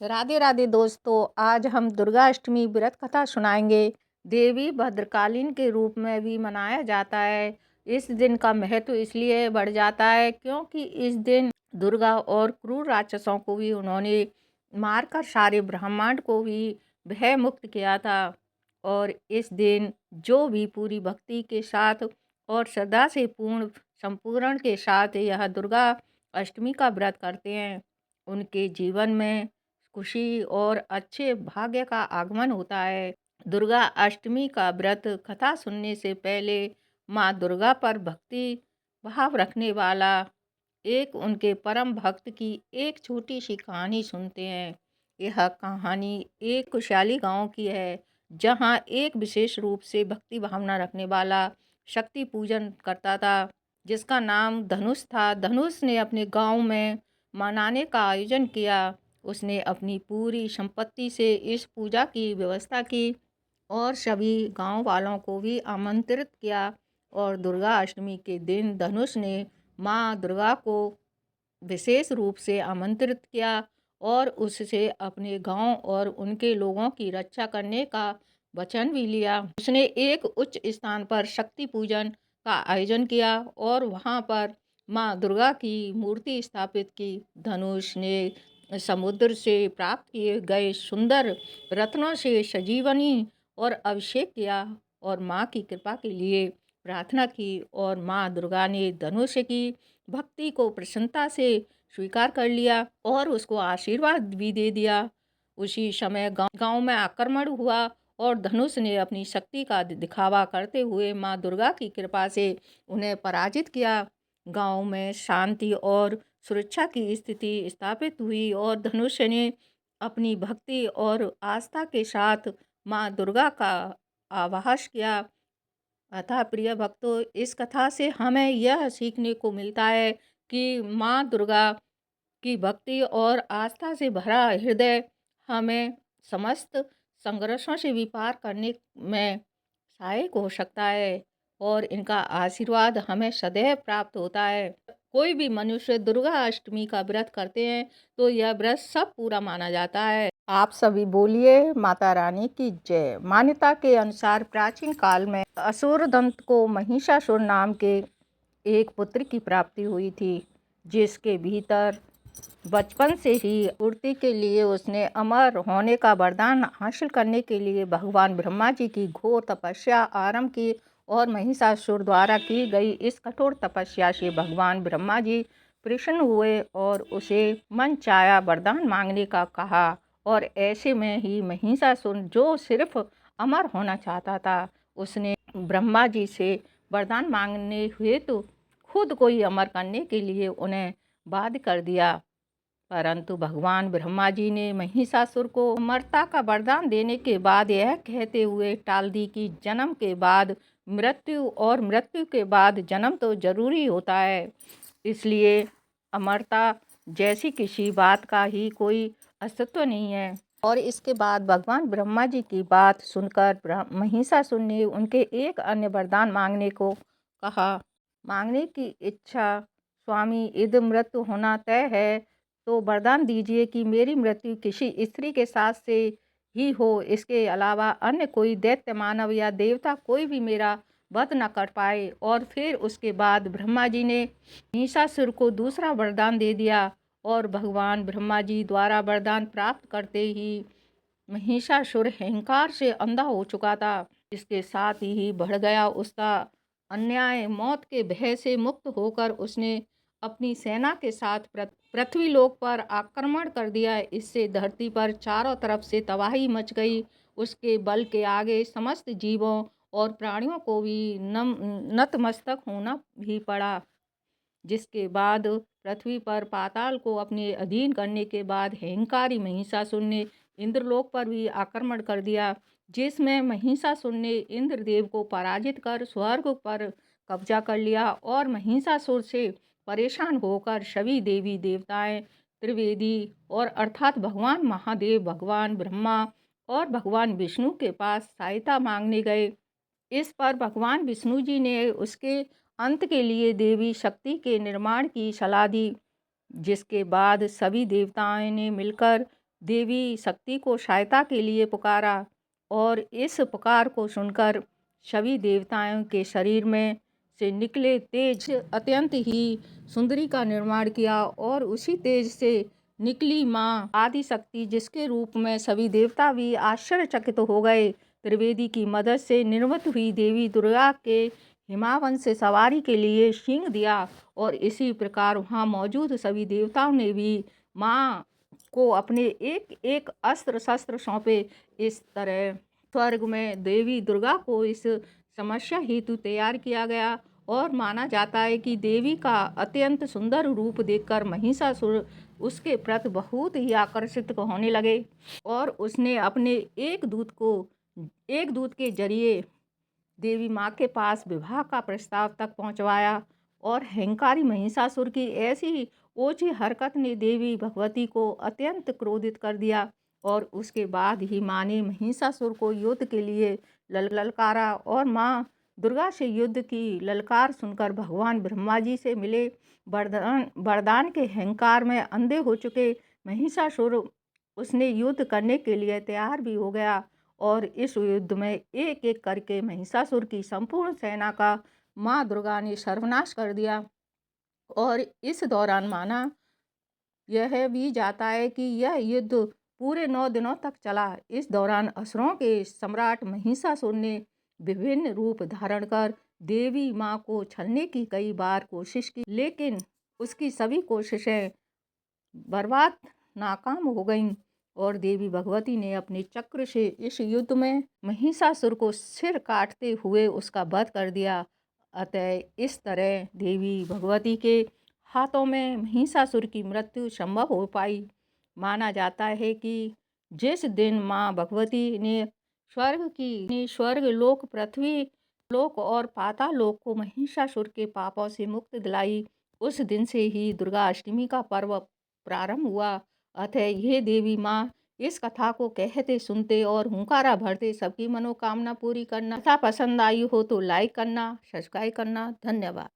राधे राधे दोस्तों, आज हम दुर्गा अष्टमी व्रत कथा सुनाएंगे। देवी भद्रकालीन के रूप में भी मनाया जाता है। इस दिन का महत्व इसलिए बढ़ जाता है क्योंकि इस दिन दुर्गा और क्रूर राक्षसों को भी उन्होंने मारकर सारे ब्रह्मांड को भी भय मुक्त किया था। और इस दिन जो भी पूरी भक्ति के साथ और श्रद्धा से पूर्ण संपूर्ण के साथ यह दुर्गा अष्टमी का व्रत करते हैं, उनके जीवन में खुशी और अच्छे भाग्य का आगमन होता है। दुर्गा अष्टमी का व्रत कथा सुनने से पहले माँ दुर्गा पर भक्ति भाव रखने वाला एक उनके परम भक्त की एक छोटी सी कहानी सुनते हैं। यह कहानी एक खुशहाली गांव की है, जहां एक विशेष रूप से भक्ति भावना रखने वाला शक्ति पूजन करता था, जिसका नाम धनुष था। धनुष ने अपने गांव में मनाने का आयोजन किया। उसने अपनी पूरी संपत्ति से इस पूजा की व्यवस्था की और सभी गांव वालों को भी आमंत्रित किया। और दुर्गा अष्टमी के दिन धनुष ने माँ दुर्गा को विशेष रूप से आमंत्रित किया और उससे अपने गांव और उनके लोगों की रक्षा करने का वचन भी लिया। उसने एक उच्च स्थान पर शक्ति पूजन का आयोजन किया और वहां पर माँ दुर्गा की मूर्ति स्थापित की। धनुष ने समुद्र से प्राप्त किए गए सुंदर रत्नों से सजीवनी और अभिषेक किया और माँ की कृपा के लिए प्रार्थना की। और माँ दुर्गा ने धनुष की भक्ति को प्रसन्नता से स्वीकार कर लिया और उसको आशीर्वाद भी दे दिया। उसी समय गांव में आक्रमण हुआ और धनुष ने अपनी शक्ति का दिखावा करते हुए माँ दुर्गा की कृपा से उन्हें पराजित किया। गांव में शांति और सुरक्षा की स्थिति स्थापित हुई और धनुष ने अपनी भक्ति और आस्था के साथ माँ दुर्गा का आभास किया। अतः प्रिय भक्तों, इस कथा से हमें यह सीखने को मिलता है कि माँ दुर्गा की भक्ति और आस्था से भरा हृदय हमें समस्त संघर्षों से भी पार करने में सहायक हो सकता है और इनका आशीर्वाद हमें सदैव प्राप्त होता है। कोई भी मनुष्य दुर्गा अष्टमी का व्रत करते हैं तो यह व्रत सब पूरा माना जाता है। आप सभी बोलिए माता रानी की जय। मान्यता के अनुसार प्राचीन काल में असुर दंत को महिषासुर नाम के एक पुत्र की प्राप्ति हुई थी, जिसके भीतर बचपन से ही पूर्ति के लिए उसने अमर होने का वरदान हासिल करने के लिए भगवान ब्रह्मा जी की घोर तपस्या आरंभ की। और महिषासुर द्वारा की गई इस कठोर तपस्या से भगवान ब्रह्मा जी प्रसन्न हुए और उसे मन चाहा वरदान मांगने का कहा। और ऐसे में ही महिषासुर, जो सिर्फ अमर होना चाहता था, उसने ब्रह्मा जी से वरदान मांगने हुए तो खुद को ही अमर करने के लिए उन्हें बाध्य कर दिया। परंतु भगवान ब्रह्मा जी ने महिषासुर को अमरता का वरदान देने के बाद यह कहते हुए टाल दी कि जन्म के बाद मृत्यु और मृत्यु के बाद जन्म तो जरूरी होता है, इसलिए अमरता जैसी किसी बात का ही कोई अस्तित्व नहीं है। और इसके बाद भगवान ब्रह्मा जी की बात सुनकर महिषासुर ने उनके एक अन्य वरदान मांगने को कहा। मांगने की इच्छा, स्वामी यदि मृत्यु होना तय है तो वरदान दीजिए कि मेरी मृत्यु किसी स्त्री के साथ से ही हो, इसके अलावा अन्य कोई दैत्य मानव या देवता कोई भी मेरा वध न कर पाए। और फिर उसके बाद ब्रह्मा जी ने महिषासुर को दूसरा वरदान दे दिया और भगवान ब्रह्मा जी द्वारा वरदान प्राप्त करते ही महिषासुर अहंकार से अंधा हो चुका था। इसके साथ ही बढ़ गया उसका अन्याय। मौत के भय से मुक्त होकर उसने अपनी सेना के साथ पृथ्वी लोक पर आक्रमण कर दिया। इससे धरती पर चारों तरफ से तबाही मच गई। उसके बल के आगे समस्त जीवों और प्राणियों को भी नतमस्तक होना भी पड़ा। जिसके बाद पृथ्वी पर पाताल को अपने अधीन करने के बाद अहंकारी महिषासुर ने इंद्रलोक पर भी आक्रमण कर दिया, जिसमें महिषासुर ने इंद्रदेव को पराजित कर स्वर्ग पर कब्जा कर लिया। और महिषासुर से परेशान होकर सभी देवी देवताएं त्रिवेदी और अर्थात भगवान महादेव, भगवान ब्रह्मा और भगवान विष्णु के पास सहायता मांगने गए। इस पर भगवान विष्णु जी ने उसके अंत के लिए देवी शक्ति के निर्माण की सलाह दी, जिसके बाद सभी देवताओं ने मिलकर देवी शक्ति को सहायता के लिए पुकारा और इस पुकार को सुनकर सभी देवताओं के शरीर में से निकले तेज अत्यंत ही सुंदरी का निर्माण किया और उसी तेज से निकली माँ आदिशक्ति, जिसके रूप में सभी देवता भी आश्चर्यचकित हो गए। त्रिवेदी की मदद से निर्मित हुई देवी दुर्गा के हिमावन से सवारी के लिए सिंह दिया और इसी प्रकार वहाँ मौजूद सभी देवताओं ने भी माँ को अपने एक एक अस्त्र शस्त्र सौंपे। इस तरह स्वर्ग में देवी दुर्गा को इस समस्या हेतु तैयार किया गया और माना जाता है कि देवी का अत्यंत सुंदर रूप देखकर महिषासुर उसके प्रति बहुत ही आकर्षित होने लगे और उसने अपने एक दूत के जरिए देवी माँ के पास विवाह का प्रस्ताव तक पहुँचवाया और अहंकारी महिषासुर की ऐसी ओछी हरकत ने देवी भगवती को अत्यंत क्रोधित कर दिया और उसके बाद ही माँ ने महिषासुर को युद्ध के लिए ललकारा और माँ दुर्गा से युद्ध की ललकार सुनकर भगवान ब्रह्मा जी से मिले वरदान के अहंकार में अंधे हो चुके महिषासुर उसने युद्ध करने के लिए तैयार भी हो गया और इस युद्ध में एक एक करके महिषासुर की संपूर्ण सेना का माँ दुर्गा ने सर्वनाश कर दिया। और इस दौरान माना यह भी जाता है कि यह युद्ध पूरे 9 दिनों तक चला। इस दौरान असुरों के सम्राट महिषासुर ने विभिन्न रूप धारण कर देवी माँ को छलने की कई बार कोशिश की, लेकिन उसकी सभी कोशिशें बर्बाद नाकाम हो गईं और देवी भगवती ने अपने चक्र से इस युद्ध में महिषासुर को सिर काटते हुए उसका वध कर दिया। अतः इस तरह देवी भगवती के हाथों में महिषासुर की मृत्यु संभव हो पाई। माना जाता है कि जिस दिन माँ भगवती ने स्वर्ग लोक, पृथ्वी लोक और पाताल लोक को महिषासुर के पापों से मुक्त दिलाई, उस दिन से ही दुर्गा अष्टमी का पर्व प्रारंभ हुआ। अतः ये देवी माँ इस कथा को कहते, सुनते और हुंकारा भरते सबकी मनोकामना पूरी करना। कथा पसंद आई हो तो लाइक करना, सब्सक्राइब करना। धन्यवाद।